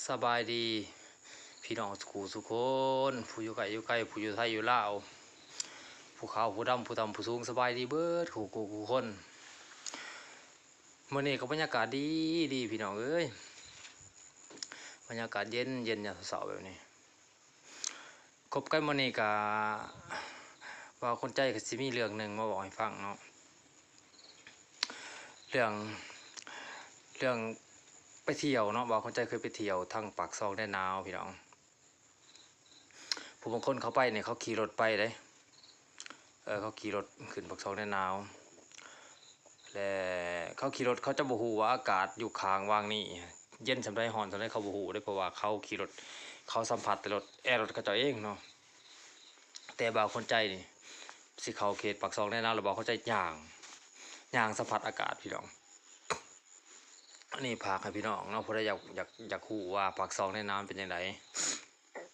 สบายดีพี่น้องสุคนผู้อยู่ไกลอยู่ใกล้ผู้อยู่ไทยอยู่ลาวผู้ขาวผู้ดำผู้ต่ำผู้สูงสบายดีเบิดคู่คนมื้อนี้ก็บรรยากาศดีพี่น้องเอ้ยบรรยากาศเย็นยามเช้าแบบนี้คบกันมื้อนี้ก็ว่าคนใจก็สิมีเรื่องหนึ่งมาบอกให้ฟังเนาะเรื่องไปเที่ยวเนาะว่าคนใจเคยไปเที่ยวทางปากซองแน่นาวพี่น้องผู้บางคนเขาไปเนี่ยเขาขี่รถไปเลยเขาขี่รถขึ้นปากซองแน่นาวและเขาขี่รถเขาจะบ่ฮู้ว่าอากาศอยู่ข้างว่างนี่เย็นสำาใดร้อนสำาใดเขาบ่ฮู้ได้เพราะว่าเขาขี่รถเขาสัมผัสแต่รถแอร์รถเขาเจ้าเองเนาะแต่บางคนใจนี่สิเขาเขตปากซองแน่นาวแล้วบ่เขาใจย่างสัมผัสอากาศพี่น้องอันนี้พาให้พี่น้องเนาะผู้ใดอยากรู้ว่าปากซองแน่นาวเป็นจังได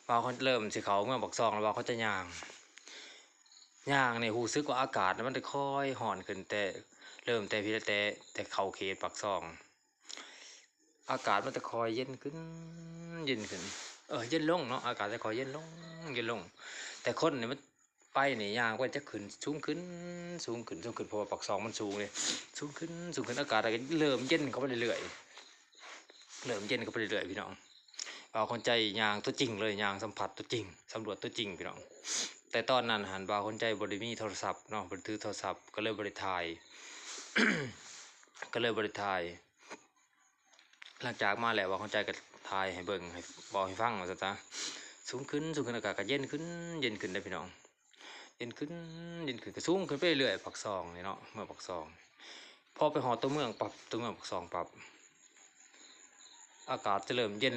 ว่าเขาเริ่มสิเขาเมื่อปากซองแล้วว่าเขาจะย่างนี่รู้สึกว่าอากาศมันจะค่อยร้อนขึ้นแต่เริ่มแต่พี่แต่เข้าเขตปากซองอากาศมันจะค่อยเย็นขึ้นเย็นลงเนาะอากาศจะค่อยเย็นลงแต่คนนี่มันไปนี่ย่างไปจะขึ้นสูงขึ้นเพราะว่าปากซองมันสูงเลยสูงขึ้นอากาศก็เริ่มเย็นเข้าไปเรื่อยพี่น้องเอาคนใจย่างตัวจริงเลยย่างสัมผัสตัวจริงสำรวจตัวจริงพี่น้องแต่ตอนนั้นหันบ่าวคนใจบริมีโทรศัพท์เนาะบริถือโทรศัพท์ก็เลยบริถ่าย หลังจากมาแล้วว่าคนใจก็ถ่ายให้เบิ่งให้บอกให้ฟังว่าซะสูงขึ้นอากาศก็เย็นขึ้นได้พี่น้องเย็นขึ้นก็สูงขึ้นไปเรื่อยปักซองนี่เนาะเมื่อปักซองพอไปหอตัวเมืองปักซองปรับอากาศจะเริ่มเย็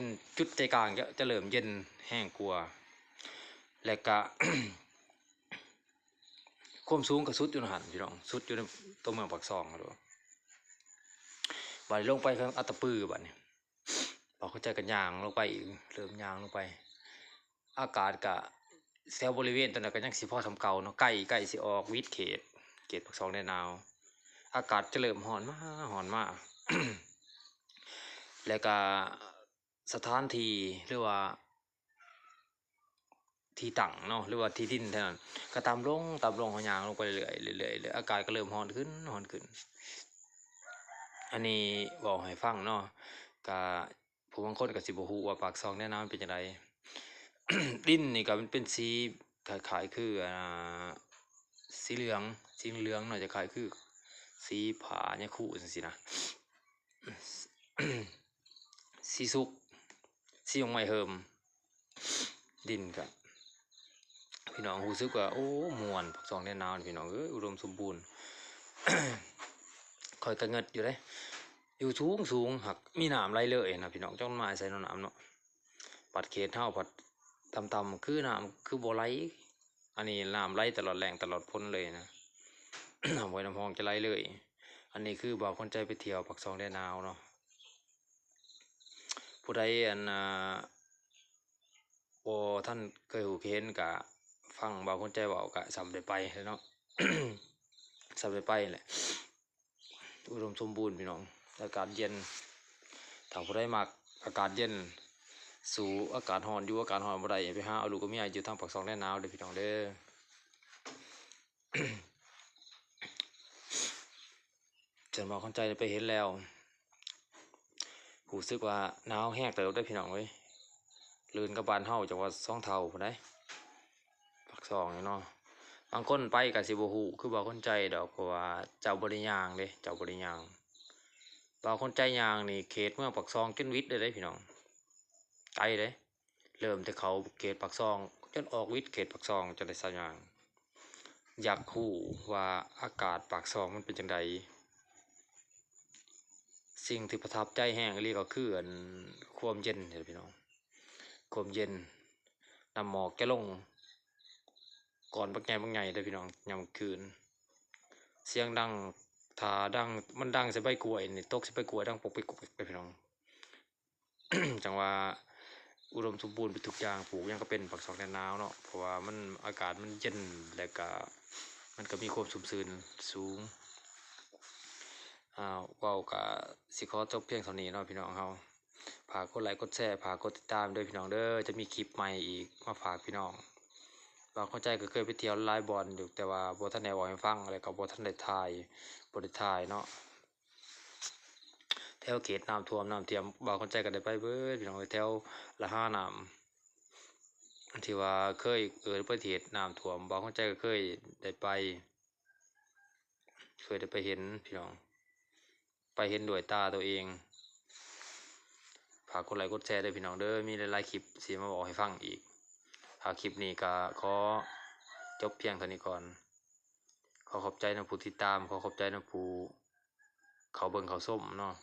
นจุดใจกลางจะเริ่มเย็นแห้งกลัวและก็ ความสูงก็สุดอยู่หันพี่น้องสุดอยู่ในตัวเมืองปากซองแล้วบัดลงไปทางอัตตปือบัดนี้พอเข้าใจกันย่างลงไปอีกเริ่มย่างลงไปอากาศก็แถวบริเวณตอนนั้นก็ยังสิพอทำเก่าเนาะใกล้สิออกวิทย์เขตปากซองแน่นาวอากาศจะเริ่มร้อนมาก แล้วก็สถานที่หรือว่าที่ตั้งเนาะหรือว่าที่ดินเท่านั้นก็ตามลงเขาย่างลงไปเรื่อยอากาศก็เริ่มร้อนขึ้นอันนี้บอกให้ฟังเนาะก็ผู้บางคนก็สิบ่ฮู้ว่าปากซองแน่นอนเป็นจังได ดินนี่ก็มันเป็นสีคล้ายๆคือสีเหลืองเนาะจะคล้ายคือสีผาเนี่ยคู่จังซี่นะ สีสุกสีของไม้เหิมดินก็พี่น้องรู้สึกว่าโอ้ม่วนปากซองแน่นอนพี่น้องอุดมสมบูรณ์ ค่อยกระเงิดอยู่เลยอยู่สูงหักมีน้ำไหลเลยนะพี่น้องจ้องมาใส่น้ำเนาะปัดเขตเท่าปัดต่ำคือน้ำคือบ่ไหลอันนี้น้ำไหลตลอดแรงตลอดพ้นเลยนะ น้ำไว้น้ำห้องจะไหลเลยอันนี้คือบ่าวคนใจไปเที่ยวปากซองแน่นาวเนาะผู้ใดบ่ท่านเคยหูเห็นกะฟังบ่าวคนใจเว้ากะสำได้ไปเนาะ สำได้ไปแหละอุดมสมบูรณ์พี่น้องอากาศเย็นถ้าผู้ใดมักอากาศเย็นสู่อากาศร้อนอยู่อากาศร้อนบ่ได้ไปหาเอาลูกกับเมียอยู่ทางปากซองแน่นาวเด้อพี่น้องเด้อ ฉันบ่าวคนใจไปเห็นแล้วรู้สึกว่าหนาวแห้งเติบได้พี่น้องเว้ยลื่นกับบ้านเฮาจังว่า2 เท่าพุ่นได้ปากซองนี่เนาะบางคนไปก็สิบ่ฮู้คือบ่คนใจดอกเพราะว่าเจ้าบ่ได้ย่างเด้เจ้าบ่ได้ย่างบ่คนใจย่างนี่เขตเมืองปากซองจนวิทย์เลยเด้พี่น้องไกลเด้เริ่มแต่เขาเขตปากซองจนออกวิทย์เขตปากซองจนได้สัญญางอยากรู้ว่าอากาศปากซองมันเป็นจังไดสิ่งที่ประทับใจแห้งอีหลีก็คือความเย็นเด้อพี่น้องความเย็นน้ำหมอกจะลงก่อนบักใหญ่เด้อพี่น้องยามคืนเสียงดังถ้าดังมันดังใส่ใบกล้วยนี่ตกใส่ใบกล้วยดังปกปิกไปพี่น้อง จังว่าอุดมสมบูรณ์ไปทุกอย่างปลูกยังก็เป็นปากซองแน่นาวเนาะเพราะว่ามันอากาศมันเย็นและก็มันก็มีความชุ่มชื้นสูงเว้าก็สิขอจบเพียงเท่านี้เนาะพี่น้องเฮา ฝากกดไลค์กดแชร์ฝากกดติดตามด้วยพี่น้องเด้อจะมีคลิปใหม่อีกมาฝากพี่น้องบางเข้าใจก็เคยไปเที่ยวหลายบอลอยู่แต่ว่าบ่ทันได้บอกให้ฟังอะไรก็บ่ทันได้ถ่ายบ่ได้ถ่ายเนาะแถวเขตน้ำท่วมน้ำเทียมบางเข้าใจก็ได้ไปเบิดพี่น้องแถวละห้าน้ำที่ว่าเคยประเทศน้ำท่วมบางเข้าใจก็เคยได้ไปเคยได้ไปเห็นพี่น้องไปเห็นด้วยตาตัวเองฝากกดไลค์กดแชร์ด้วยพี่น้องเด้อมีหลายๆคลิปสิมาบอกให้ฟังอีกคลิปนี้ก็ขอจบเพียงเท่านี้ก่อนขอขอบใจนะผู้ติดตามขอขอบใจนะผู้เขาเบิ่งเขาส้มเนาะ